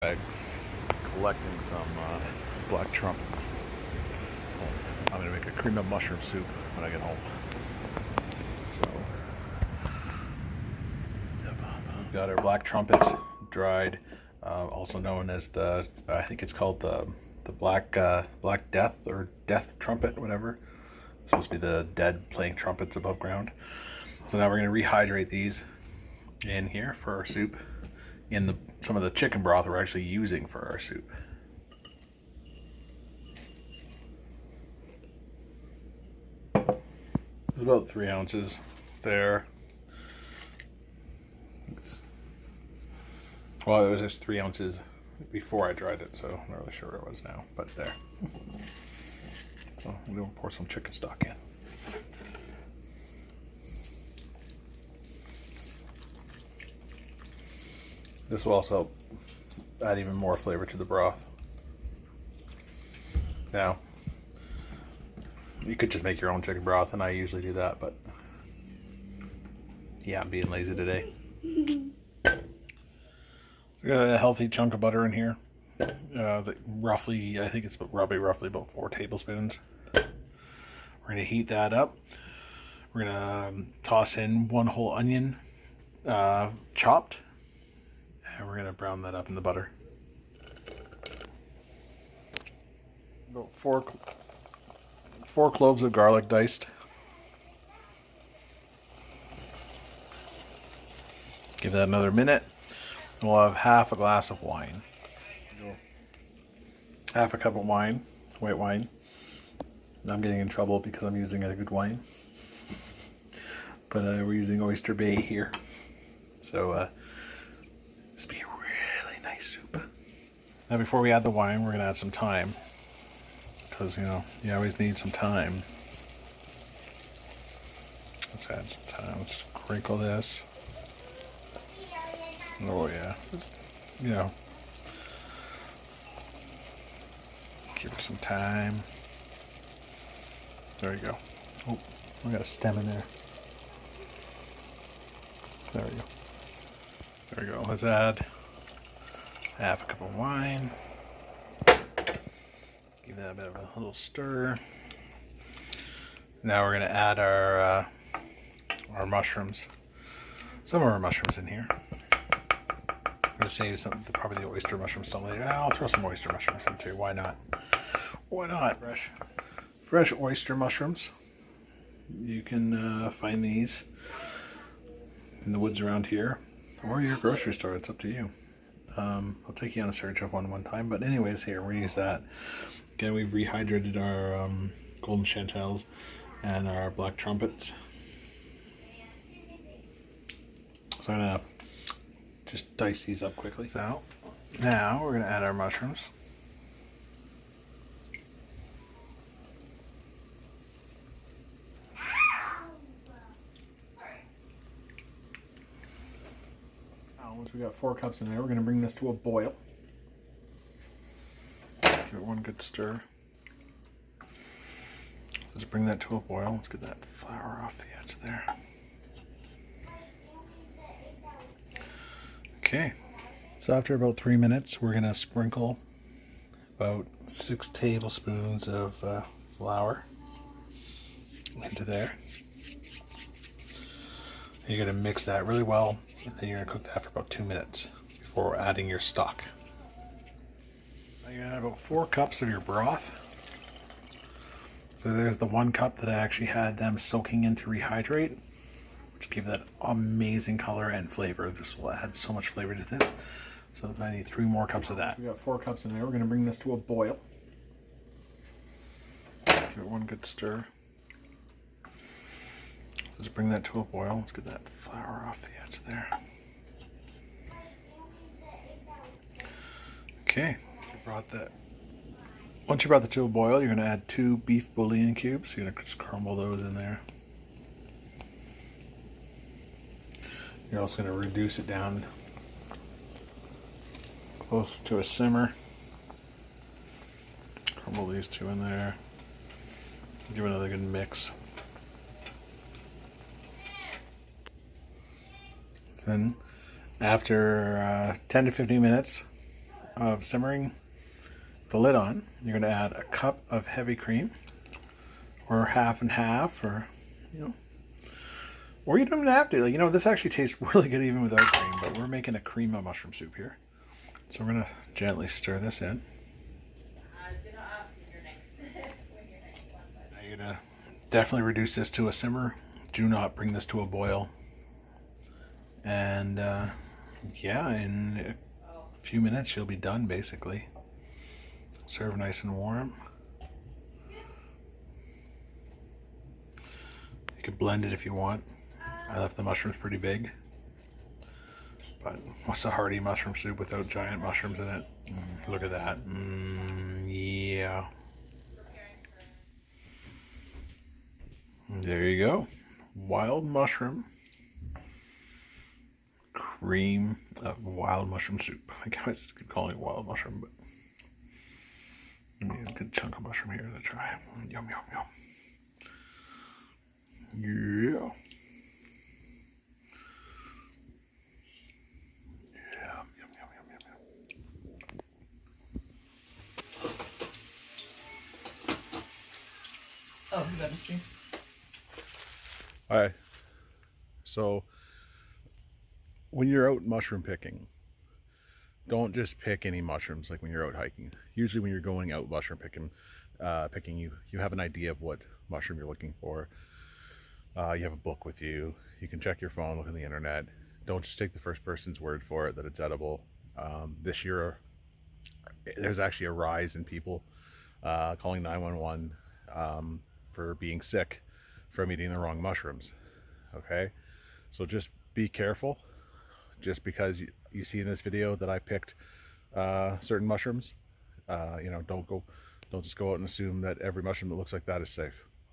bag collecting some black trumpets. I'm gonna make a cream of mushroom soup when I get home. So we've got our black trumpets dried, also known as I think it's called the black death or death trumpet, whatever. It's supposed to be the dead playing trumpets above ground. So now we're gonna rehydrate these in here for our soup, in some of the chicken broth we're actually using for our soup. It's about 3 ounces there. Well, it was just 3 ounces before I dried it, so I'm not really sure what it was now, but there. So I'm gonna pour some chicken stock in. This will also help add even more flavor to the broth. Now, you could just make your own chicken broth, and I usually do that, but yeah, I'm being lazy today. We got a healthy chunk of butter in here. Roughly, I think it's probably roughly about 4 tablespoons. We're gonna heat that up. We're gonna toss in 1 whole onion, chopped, and we're gonna brown that up in the butter. About 4 cloves of garlic diced. Give that another minute. We'll have half a glass of wine. Half a cup of wine, white wine. I'm getting in trouble because I'm using a good wine. But we're using Oyster Bay here. So this will be a really nice soup. Now before we add the wine, we're going to add some thyme. Because, you know, you always need some thyme. Let's add some thyme. Let's sprinkle this. Oh yeah, you know, give it some time. There you go. Oh, we got a stem in there. There we go. There we go. Let's add half a cup of wine. Give that a bit of a little stir. Now we're going to add our mushrooms. Some of our mushrooms in here. I'm going to save some, probably the oyster mushrooms some later. I'll throw some oyster mushrooms in too. Why not? Why not? Fresh oyster mushrooms. You can find these in the woods around here or your grocery store. It's up to you. I'll take you on a search of one time. But anyways, here, we're going to use that. Again, we've rehydrated our golden chantels and our black trumpets. So I'm going to just dice these up quickly. So now we're going to add our mushrooms. Now once we got 4 cups in there, we're going to bring this to a boil. Give it one good stir. Let's bring that to a boil. Let's get that flour off the edge there. Okay, so after about 3 minutes, we're going to sprinkle about 6 tablespoons of flour into there. You're going to mix that really well, and then you're going to cook that for about 2 minutes before adding your stock. Now you're going to add about 4 cups of your broth. So there's the 1 cup that I actually had them soaking in to rehydrate, which gave that amazing color and flavor. This will add so much flavor to this. So I need 3 more cups of that. We got 4 cups in there. We're going to bring this to a boil. Give it one good stir. Let's bring that to a boil. Let's get that flour off the edge there. Okay, once you brought that to a boil, you're going to add 2 beef bouillon cubes. You're going to just crumble those in there. You're also going to reduce it down close to a simmer. Crumble these 2 in there. Give it another good mix. Then, after 10 to 15 minutes of simmering the lid on, you're going to add a cup of heavy cream, or half and half, or or you don't even have to. Like, this actually tastes really good even without cream, but we're making a cream of mushroom soup here. So we're going to gently stir this in. I was going to ask when your next one. Now you're going to definitely reduce this to a simmer. Do not bring this to a boil. And yeah, in a few minutes you'll be done basically. Serve nice and warm. You could blend it if you want. I left the mushrooms pretty big. But what's a hearty mushroom soup without giant mushrooms in it? Look at that. Yeah. There you go. Wild mushroom. Cream of wild mushroom soup. I guess I could call it wild mushroom, but give me a good chunk of mushroom here to try. Yum, yum, yum. Yeah. Yeah, yum, yum, yum, yum, yum. Oh, you got a spoon? Alright, so when you're out mushroom picking, don't just pick any mushrooms like when you're out hiking. Usually when you're going out mushroom picking, you have an idea of what mushroom you're looking for. You have a book with you. You can check your phone, look on the internet. Don't just take the first person's word for it that it's edible. This year, there's actually a rise in people calling 911 for being sick from eating the wrong mushrooms. Okay, so just be careful. Just because you see in this video that I picked certain mushrooms, don't just go out and assume that every mushroom that looks like that is safe.